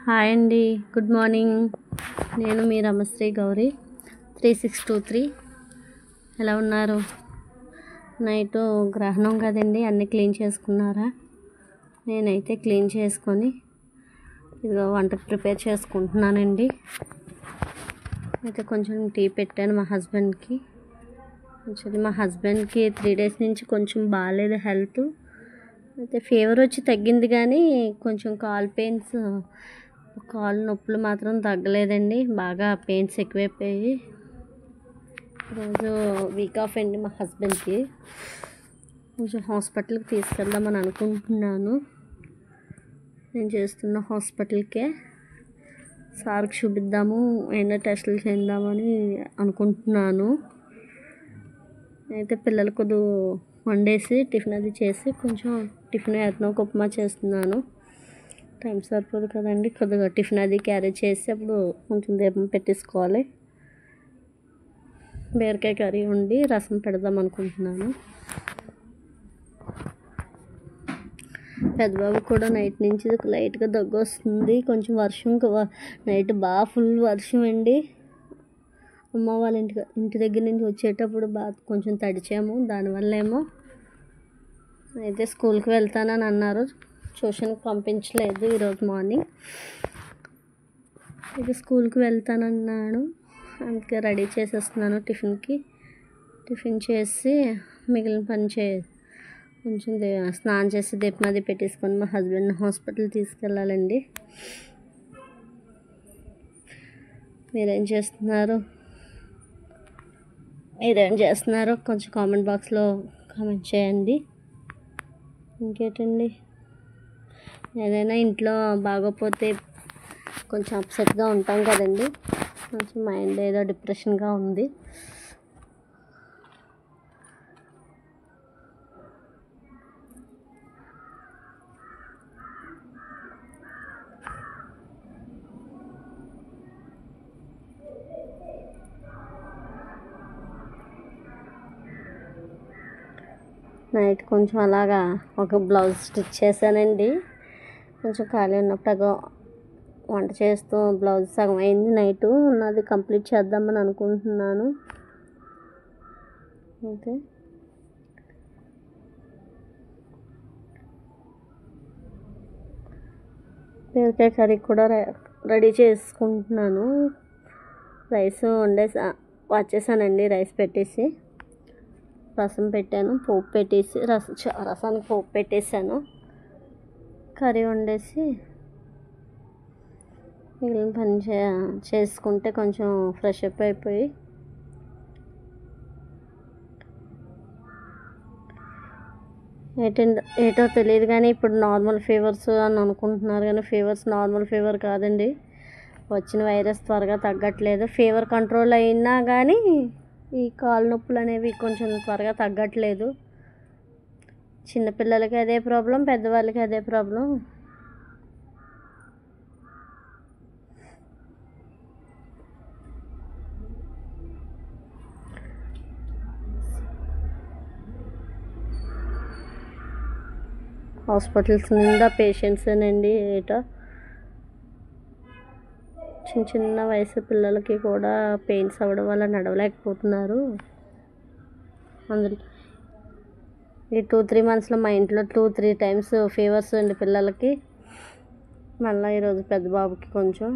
Hi అండి, good morning. నేను మీ రమశ్రీ గౌరీ 3623. ఎలా ఉన్నారు? నైట్ గ్రహణం కదండి, అన్నీ క్లీన్ చేసుకున్నారా? నేనైతే క్లీన్ చేసుకొని ఇదిగో వంట ప్రిపేర్ చేసుకుంటున్నానండి. అయితే కొంచెం టీ పెట్టాను మా హస్బెండ్కి. మా హస్బెండ్కి 3 days నుంచి కొంచెం బాగాలేదు హెల్త్. అయితే ఫీవర్ వచ్చి తగ్గింది, కానీ కొంచెం కాలు నొప్పులు మాత్రం తగ్గలేదండి. బాగా పెయిన్స్ ఎక్కువైపోయి ఈరోజు వీక్ ఆఫ్ అండి మా హస్బెండ్కి. కొంచెం హాస్పిటల్కి తీసుకెళ్దామని అనుకుంటున్నాను. నేను చేస్తున్న హాస్పిటల్కే సార్కి చూపిద్దాము, ఏమైనా టెస్టులు చేద్దామని అనుకుంటున్నాను. అయితే పిల్లలు కొద్దిగా వండేసి టిఫిన్ అది చేసి కొంచెం టిఫిన్ ఎత్నోక ఉప్మా చేస్తున్నాను. టైం సరిపోదు కదండి, కొద్దిగా టిఫిన్ అది క్యారీ చేసి అప్పుడు కొంచెం దీపం పెట్టేసుకోవాలి. బీరకాయ కర్రీ వండి రసం పెడదాం అనుకుంటున్నాను. పెద్దబాబు కూడా నైట్ నుంచి లైట్గా దగ్గు వస్తుంది. కొంచెం వర్షం నైట్ బాగా ఫుల్ వర్షం అండి. అమ్మ వాళ్ళ ఇంటి దగ్గర నుంచి వచ్చేటప్పుడు బాగా కొంచెం తడిచాము. దానివల్ల ఏమో అయితే స్కూల్కి వెళ్తానని అన్నారు, ట్యూషన్కి పంపించలేదు ఈరోజు మార్నింగ్. ఇది స్కూల్కి వెళ్తానన్నాడు, అందుకే రెడీ చేసేస్తున్నాను. టిఫిన్ చేసి మిగిలిన పని కొంచెం స్నానం చేసి దీపం అది పెట్టేసుకొని మా హస్బెండ్ హాస్పిటల్ తీసుకెళ్ళాలండి. మీరేం చేస్తున్నారో కొంచెం కామెంట్ బాక్స్లో కామెంట్ చేయండి. ఇంకేంటండి, ఏదైనా ఇంట్లో బాగోపోతే కొంచెం అప్సెట్గా ఉంటాం కదండి. కొంచెం మైండ్ ఏదో డిప్రెషన్గా ఉంది. నైట్ కొంచెం అలాగా ఒక బ్లౌజ్ స్టిచ్ చేశానండి. కొంచెం ఖాళీ ఉన్నప్పుడు వంట చేస్తూ బ్లౌజ్ సగం అయింది. నైట్ ఉన్నది కంప్లీట్ చేద్దామని అనుకుంటున్నాను. ఓకే, బీరకాయ కర్రీ కూడా రెడీ చేసుకుంటున్నాను. రైస్ వచ్చేసానండి. రైస్ పెట్టేసి రసం పెట్టాను, పోపు పెట్టేసి రసానికి పోపు పెట్టేసాను. కర్రీ వండేసి మిగిలిన పని చేసుకుంటే కొంచెం ఫ్రెష్ అప్ అయిపోయి ఏటో తెలియదు, కానీ ఇప్పుడు నార్మల్ ఫీవర్స్ అని అనుకుంటున్నారు, కానీ ఫీవర్స్ నార్మల్ ఫీవర్ కాదండి. వచ్చిన వైరస్ త్వరగా తగ్గట్లేదు. ఫీవర్ కంట్రోల్ అయినా కానీ ఈ కాలు నొప్పులు అనేవి కొంచెం త్వరగా తగ్గట్లేదు. చిన్నపిల్లలకి అదే ప్రాబ్లం, పెద్దవాళ్ళకి అదే ప్రాబ్లం. హాస్పిటల్స్ నిండా పేషెంట్సేనండి. ఏటో చిన్న వయసు పిల్లలకి కూడా పెయిన్స్ అవ్వడం వల్ల నడవలేకపోతున్నారు. అందులో ఈ 2-3 monthsలో మా ఇంట్లో 2-3 times ఫీవర్స్ అండి పిల్లలకి. మళ్ళీ ఈరోజు పెద్ద బాబుకి కొంచెం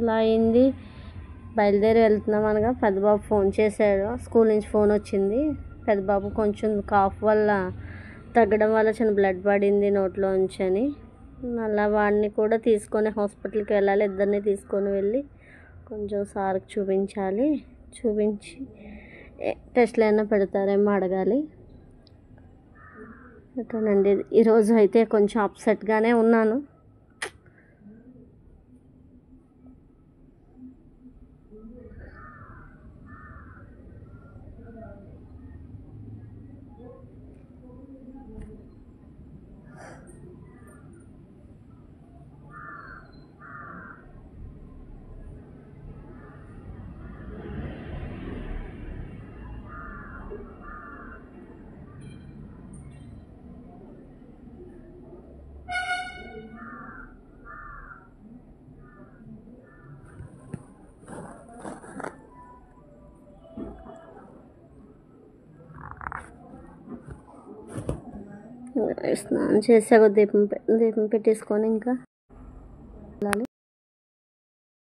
ఇలా అయింది. బయలుదేరి వెళ్తున్నాం అనగా పెద్ద బాబు ఫోన్ చేశాడు. స్కూల్ నుంచి ఫోన్ వచ్చింది. పెద్ద బాబు కొంచెం కాఫ్ వల్ల తగ్గడం వల్ల చిన్న బ్లడ్ పడింది నోట్లోంచి అని. మళ్ళీ వాడిని కూడా తీసుకొని హాస్పిటల్కి వెళ్ళాలి. ఇద్దరిని తీసుకొని వెళ్ళి కొంచెం సార్కి చూపించి టెస్ట్లు ఏమైనా పెడతారేమో అడగాలి. అట్లానండి, ఈరోజు అయితే కొంచెం అప్సెట్గానే ఉన్నాను. స్నానం చేసాక దీపం పెట్టేసుకొని ఇంకా వెళ్ళాలి.